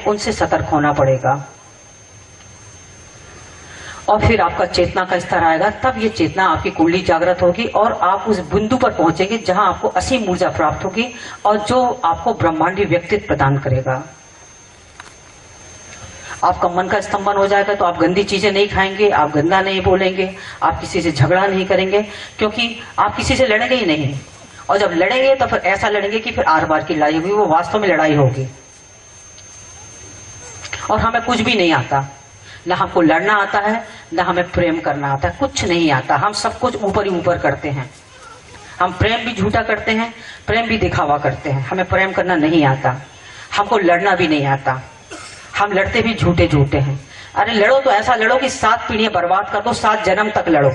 उनसे सतर्क होना पड़ेगा। और फिर आपका चेतना का स्तर आएगा, तब ये चेतना आपकी कुंडली जागृत होगी और आप उस बिंदु पर पहुंचेंगे जहां आपको असीम ऊर्जा प्राप्त होगी और जो आपको ब्रह्मांडीय व्यक्तित्व प्रदान करेगा। आपका मन का स्तंभन हो जाएगा तो आप गंदी चीजें नहीं खाएंगे, आप गंदा नहीं बोलेंगे, आप किसी से झगड़ा नहीं करेंगे, क्योंकि आप किसी से लड़ेंगे ही नहीं। और जब लड़ेंगे तो फिर ऐसा लड़ेंगे कि फिर आर बार की लड़ाई होगी, वो वास्तव में लड़ाई होगी। और हमें कुछ भी नहीं आता, ना हमको लड़ना आता है, ना हमें प्रेम करना आता है, कुछ नहीं आता। हम सब कुछ ऊपर ही ऊपर करते हैं। हम प्रेम भी झूठा करते हैं, प्रेम भी दिखावा करते हैं। हमें प्रेम करना नहीं आता, हमको लड़ना भी नहीं आता, हम लड़ते भी झूठे झूठे हैं। अरे लड़ो तो ऐसा लड़ो कि 7 पीढ़ियां बर्बाद कर दो, 7 जन्म तक लड़ो।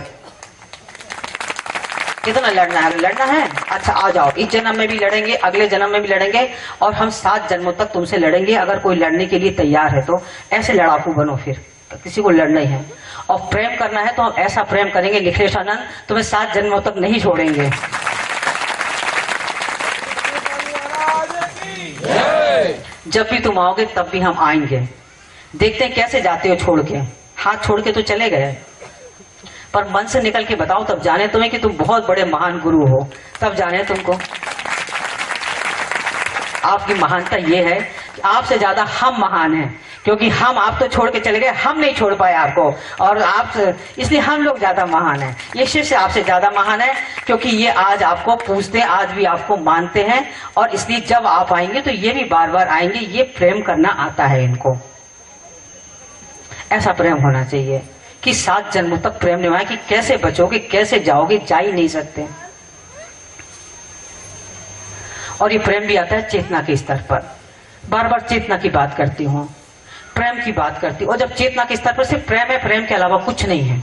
कितना लड़ना है? लड़ना है, अच्छा आ जाओ, इस जन्म में भी लड़ेंगे, अगले जन्म में भी लड़ेंगे और हम 7 जन्मों तक तुमसे लड़ेंगे। अगर कोई लड़ने के लिए तैयार है तो ऐसे लड़ाकू बनो। फिर तो किसी को लड़ना ही है। और प्रेम करना है तो हम ऐसा प्रेम करेंगे निखिलेशानंद, तुम्हें 7 जन्मों तक नहीं छोड़ेंगे। जब भी तुम आओगे तब भी हम आएंगे। देखते हैं कैसे जाते हो छोड़ के। हाथ छोड़ के तो चले गए, पर मन से निकल के बताओ, तब जाने तुम्हें कि तुम बहुत बड़े महान गुरु हो। तब जाने तुमको आपकी महानता ये है कि आपसे ज्यादा हम महान हैं, क्योंकि हम आप तो छोड़ के चले गए, हम नहीं छोड़ पाए आपको, और आप इसलिए हम लोग ज्यादा महान हैं। ये शिष्य आपसे ज्यादा महान है, क्योंकि ये आज आपको पूछते हैं, आज भी आपको मानते हैं, और इसलिए जब आप आएंगे तो ये भी बार बार आएंगे। ये प्रेम करना आता है इनको। ऐसा प्रेम होना चाहिए कि 7 जन्मों तक प्रेम निभाए। कि कैसे बचोगे, कैसे जाओगे, जा ही नहीं सकते। और ये प्रेम भी आता है चेतना के स्तर पर। बार बार चेतना की बात करती हूँ, प्रेम की बात करती हूँ। और जब चेतना के स्तर पर सिर्फ प्रेम है, प्रेम के अलावा कुछ नहीं है।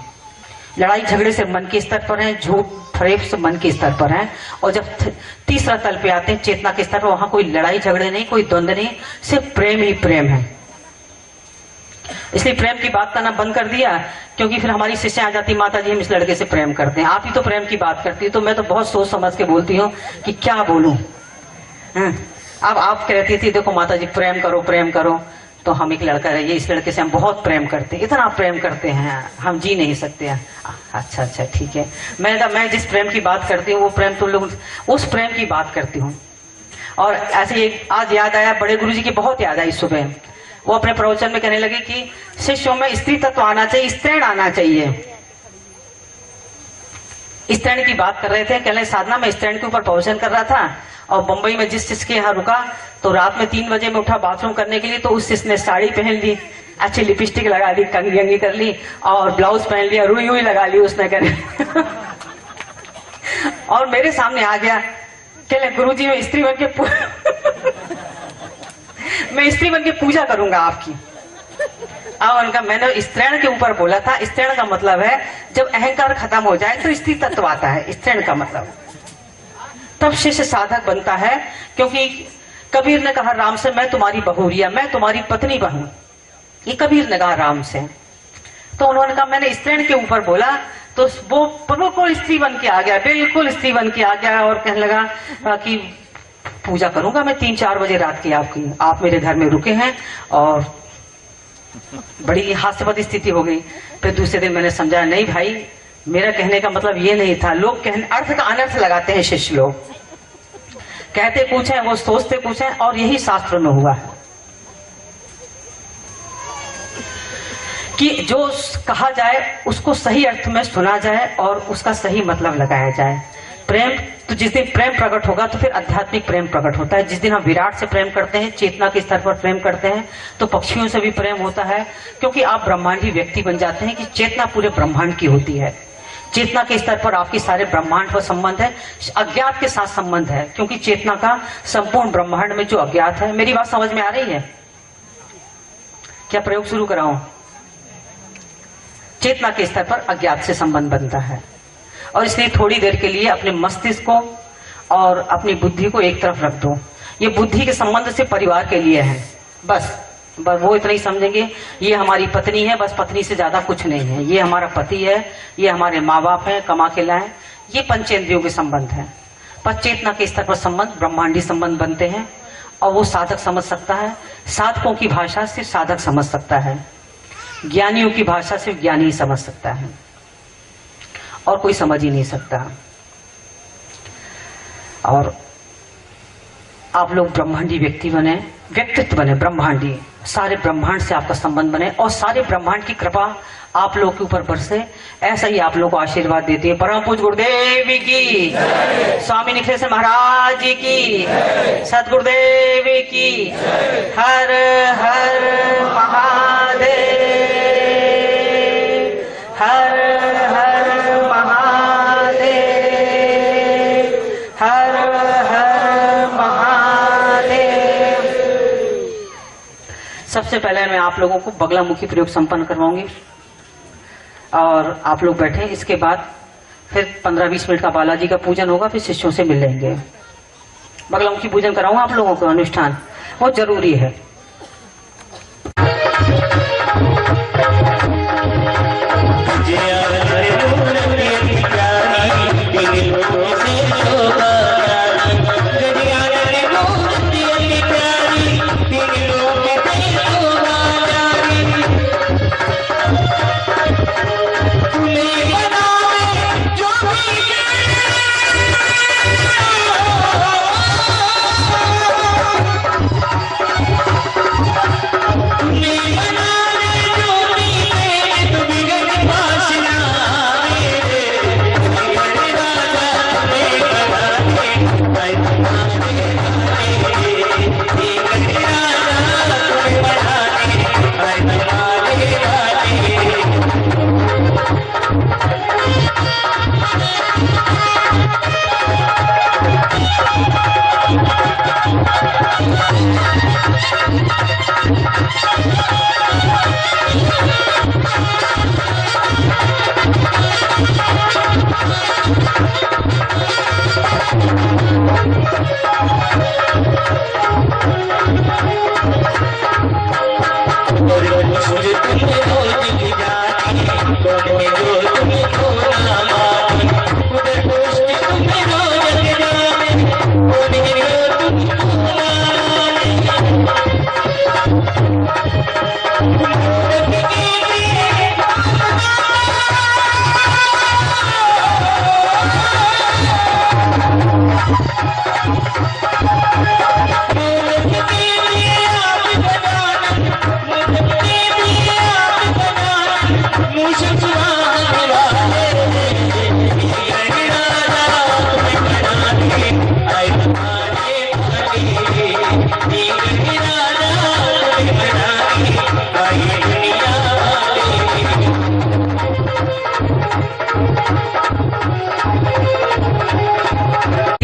लड़ाई झगड़े से मन के स्तर पर है, झूठ फरेब से मन के स्तर पर है। और जब तीसरा तल पे आते हैं चेतना के स्तर पर, वहां कोई लड़ाई झगड़े नहीं, कोई द्वंद्व नहीं, सिर्फ प्रेम ही प्रेम है। इसलिए प्रेम की बात करना बंद कर दिया, क्योंकि फिर हमारी शिष्य आ जाती, माता जी हम इस लड़के से प्रेम करते हैं, आप ही तो प्रेम की बात करती है। तो मैं तो बहुत सोच समझ के बोलती हूँ कि क्या बोलूं। अब आप कहती थी देखो माता जी प्रेम करो प्रेम करो, तो हम एक लड़का रहिए, इस लड़के से हम बहुत प्रेम करते हैं, इतना प्रेम करते हैं हम जी नहीं सकते हैं। अच्छा अच्छा ठीक है, मैं जिस प्रेम की बात करती हूँ वो प्रेम तुम लोग, उस प्रेम की बात करती हूँ। और ऐसे ही आज याद आया, बड़े गुरु जी की बहुत याद आई सुबह। वो अपने प्रवचन में कहने लगे कि शिष्यों में स्त्री तत्व आना चाहिए, स्त्रैण आना चाहिए। स्त्रैण की बात कर रहे थे, कहने साधना में स्त्रैण के ऊपर प्रवचन कर रहा था। और बंबई में जिस शिष्य के यहाँ रुका तो रात में 3 बजे में उठा बाथरूम करने के लिए, तो उस शिष्य ने साड़ी पहन ली, अच्छी लिपस्टिक लगा ली, कंघी अंगी कर ली और ब्लाउज पहन लिया, रुई हुई लगा ली उसने कहने और मेरे सामने आ गया, कहले गुरुजी मैं स्त्री बन के मैं स्त्री बन के पूजा करूंगा आपकी। और उनका मैंने स्त्रैण के ऊपर बोला था। स्त्रैण का मतलब है जब अहंकार खत्म हो जाए तो स्त्री तत्व आता है, स्त्रैण का मतलब। तब शिष्य साधक बनता है, क्योंकि कबीर ने कहा राम से मैं तुम्हारी बहुरिया, मैं तुम्हारी पत्नी बनूं। ये कबीर ने कहा राम से। तो उन्होंने कहा मैंने स्त्रैण के ऊपर बोला, तो वो बिल्कुल स्त्री बन के आ गया, बिल्कुल स्त्री बन के आ गया और कहने लगा कि पूजा करूंगा मैं 3-4 बजे रात की आपकी, आप मेरे घर में रुके हैं। और बड़ी हास्यास्पद स्थिति हो गई। फिर दूसरे दिन मैंने समझा नहीं भाई, मेरा कहने का मतलब ये नहीं था। लोग कहने अर्थ का अनर्थ लगाते हैं शिष्य लोग, कहते कुछ है वो सोचते कुछ है, और यही शास्त्र में हुआ है कि जो कहा जाए उसको सही अर्थ में सुना जाए और उसका सही मतलब लगाया जाए। प्रेम तो जिस दिन प्रेम प्रकट होगा तो फिर आध्यात्मिक प्रेम प्रकट होता है। जिस दिन हम विराट से प्रेम करते हैं, चेतना के स्तर पर प्रेम करते हैं, तो पक्षियों से भी प्रेम होता है, क्योंकि आप ब्रह्मांडी व्यक्ति बन जाते हैं कि चेतना पूरे ब्रह्मांड की होती है। चेतना के स्तर पर आपके सारे ब्रह्मांड पर संबंध है, अज्ञात के साथ संबंध है, क्योंकि चेतना का संपूर्ण ब्रह्मांड में जो अज्ञात है। मेरी बात समझ में आ रही है? क्या प्रयोग शुरू कराऊं? चेतना के स्तर पर अज्ञात से संबंध बनता है, और इसलिए थोड़ी देर के लिए अपने मस्तिष्क को और अपनी बुद्धि को एक तरफ रख दो। ये बुद्धि के संबंध से परिवार के लिए है, बस वो इतना ही समझेंगे ये हमारी पत्नी है, बस पत्नी से ज्यादा कुछ नहीं है। ये हमारा पति है, ये हमारे माँ बाप है, कमा के लाए, ये पंचेंद्रियों के संबंध है। पर चेतना के स्तर पर संबंध ब्रह्मांडी संबंध बनते हैं और वो साधक समझ सकता है। साधकों की भाषा सिर्फ साधक समझ सकता है, ज्ञानियों की भाषा सिर्फ ज्ञानी ही समझ सकता है और कोई समझ ही नहीं सकता। और आप लोग ब्रह्मांडी व्यक्ति बने, व्यक्तित्व बने ब्रह्मांडी, सारे ब्रह्मांड से आपका संबंध बने और सारे ब्रह्मांड की कृपा आप लोग के ऊपर बरसे। ऐसा ही आप लोग को आशीर्वाद देती है परम पूज्य गुरुदेव की, स्वामी निखिलेश्वर महाराज जी की, सतगुरुदेव की। हर हर महादेव, हर हर महादेव, हर हर महादेव। सबसे पहले मैं आप लोगों को बगलामुखी प्रयोग संपन्न करवाऊंगी और आप लोग बैठे। इसके बाद फिर 15-20 मिनट का बालाजी का पूजन होगा, फिर शिष्यों से मिल लेंगे। बगलामुखी पूजन कराऊंगा आप लोगों को, अनुष्ठान बहुत जरूरी है।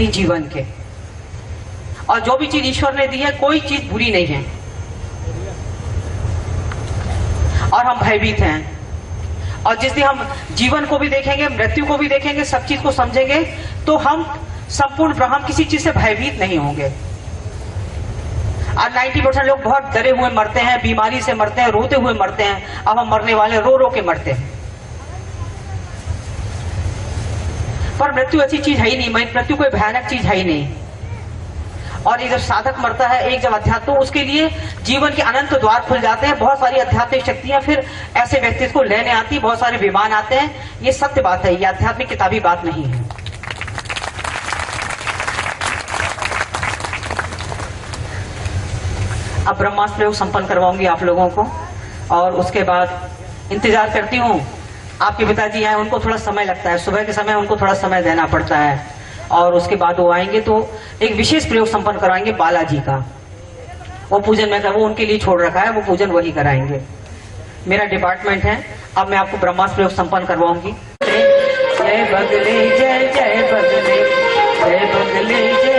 जीवन के, और जो भी चीज ईश्वर ने दी है कोई चीज बुरी नहीं है और हम भयभीत हैं। और जिस दिन हम जीवन को भी देखेंगे, मृत्यु को भी देखेंगे, सब चीज को समझेंगे तो हम संपूर्ण ब्रह्म किसी चीज से भयभीत नहीं होंगे। और 90% लोग बहुत डरे हुए मरते हैं, बीमारी से मरते हैं, रोते हुए मरते हैं। अब हम मरने वाले रो रो के मरते हैं। पर मृत्यु ऐसी चीज है ही नहीं, मृत्यु कोई भयानक चीज है ही नहीं। और ये जब साधक मरता है एक जब अध्यात्म, तो उसके लिए जीवन के अनंत द्वार खुल जाते हैं। बहुत सारी आध्यात्मिक शक्तियां फिर ऐसे व्यक्ति को लेने आती, बहुत सारे विमान आते हैं। ये सत्य बात है, ये आध्यात्मिक किताबी बात नहीं है। अब ब्रह्मास्त्र प्रयोग संपन्न करवाऊंगी आप लोगों को और उसके बाद इंतजार करती हूँ। आपके पिताजी आए, उनको थोड़ा समय लगता है, सुबह के समय उनको थोड़ा समय देना पड़ता है और उसके बाद वो आएंगे तो एक विशेष प्रयोग संपन्न कराएंगे बालाजी का। वो पूजन मैं वो उनके लिए छोड़ रखा है, वो पूजन वही कराएंगे, मेरा डिपार्टमेंट है। अब मैं आपको ब्रह्मास्त्र प्रयोग संपन्न करवाऊंगी। जय बगले जय जय बगले, जय बगले जय